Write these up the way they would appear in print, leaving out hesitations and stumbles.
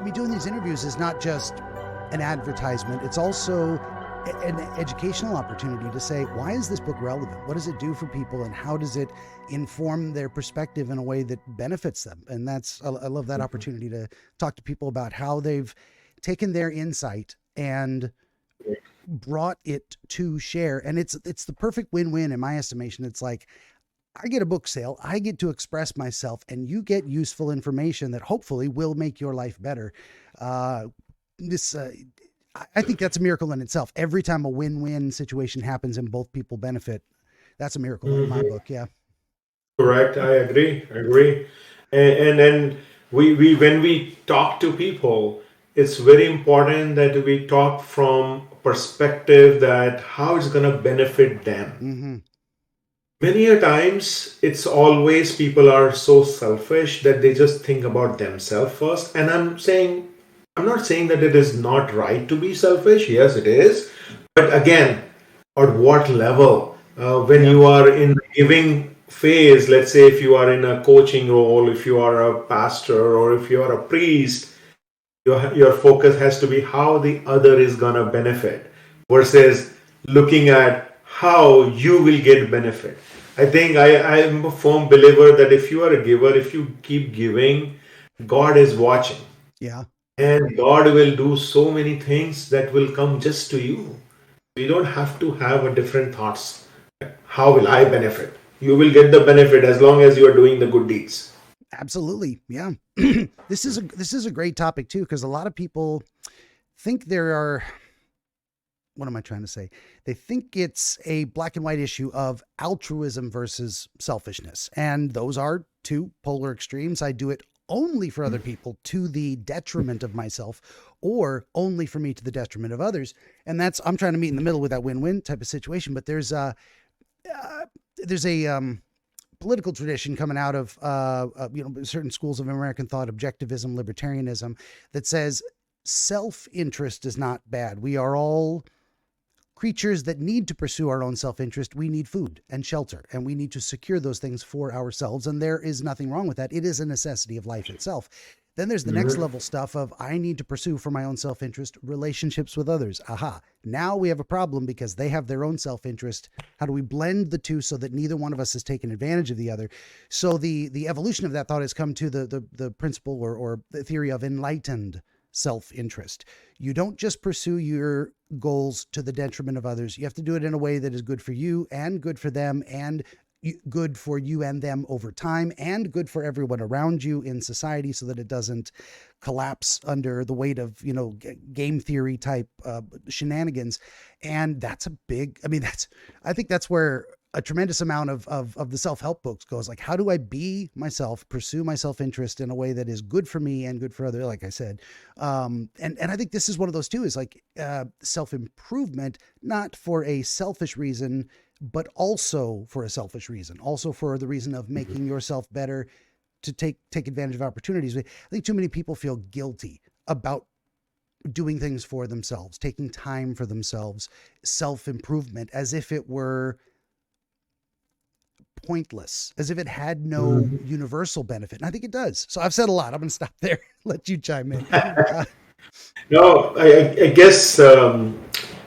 me doing these interviews is not just an advertisement. It's also an educational opportunity to say, why is this book relevant? What does it do for people? And how does it inform their perspective in a way that benefits them? And I love that opportunity to talk to people about how they've taken their insight and brought it to share. And it's the perfect win-win in my estimation. It's like, I get a book sale, I get to express myself, and you get useful information that hopefully will make your life better. I think that's a miracle in itself. Every time a win-win situation happens and both people benefit, that's a miracle in my book. Yeah. Correct. I agree. And we when we talk to people, it's very important that we talk from perspective that how it's going to benefit them. Mm-hmm. Many a times, it's always people are so selfish that they just think about themselves first. And I'm not saying that it is not right to be selfish. Yes, it is. But again, at what level? When you are in the giving phase, let's say if you are in a coaching role, if you are a pastor, or if you are a priest, your focus has to be how the other is going to benefit versus looking at how you will get benefit. I think I am a firm believer that if you are a giver, if you keep giving, God is watching. Yeah. And God will do so many things that will come just to you. You don't have to have a different thoughts. How will I benefit? You will get the benefit as long as you are doing the good deeds. Absolutely. Yeah. This is a great topic too, because a lot of people think what am I trying to say? They think it's a black and white issue of altruism versus selfishness. And those are two polar extremes. I do it only for other people to the detriment of myself, or only for me to the detriment of others. And I'm trying to meet in the middle with that win-win type of situation. But there's a political tradition coming out of certain schools of American thought, objectivism, libertarianism, that says self-interest is not bad. We are all creatures that need to pursue our own self-interest. We need food and shelter, and we need to secure those things for ourselves. And there is nothing wrong with that. It is a necessity of life itself. Then there's the next level stuff of I need to pursue for my own self-interest relationships with others. Aha. Now we have a problem because they have their own self-interest. How do we blend the two so that neither one of us is taking advantage of the other? So the evolution of that thought has come to the principle or the theory of enlightened self-interest. You don't just pursue your goals to the detriment of others. You have to do it in a way that is good for you and good for them and good for you and them over time and good for everyone around you in society so that it doesn't collapse under the weight of, game theory type shenanigans. And that's I think that's where a tremendous amount of the self-help books goes. Like, how do I be myself, pursue my self-interest in a way that is good for me and good for others, like I said. And I think this is one of those too, is like self-improvement, not for a selfish reason, but also for a selfish reason, also for the reason of making yourself better to take advantage of opportunities. I think too many people feel guilty about doing things for themselves, taking time for themselves, self-improvement, as if it were pointless, as if it had no universal benefit. And I think it does. So I've said a lot. I'm going to stop there. Let you chime in. No, I guess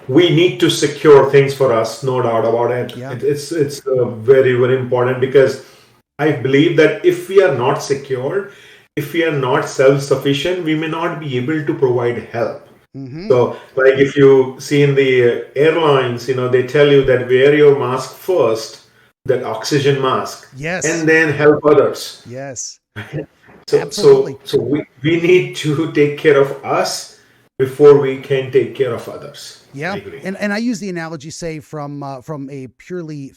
we need to secure things for us, no doubt about it. Yeah. It's very, very important, because I believe that if we are not secure, if we are not self-sufficient, we may not be able to provide help. Mm-hmm. So, like if you see in the airlines, they tell you that wear your mask first, that oxygen mask, yes, and then help others. Yes. So we need to take care of us before we can take care of others. Yeah. And I use the analogy, say, from a purely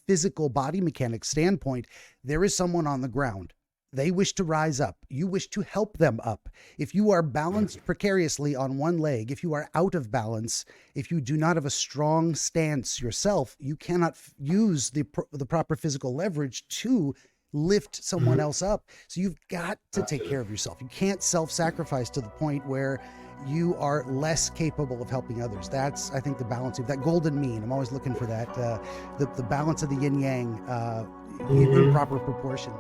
physical body mechanic standpoint. There is someone on the ground. They wish to rise up. You wish to help them up. If you are balanced precariously on one leg, if you are out of balance, if you do not have a strong stance yourself, you cannot use the proper physical leverage to lift someone else up. So you've got to take care of yourself. You can't self-sacrifice to the point where you are less capable of helping others. That's, I think, the balance of that golden mean. I'm always looking for that, the balance of the yin yang in proper proportion.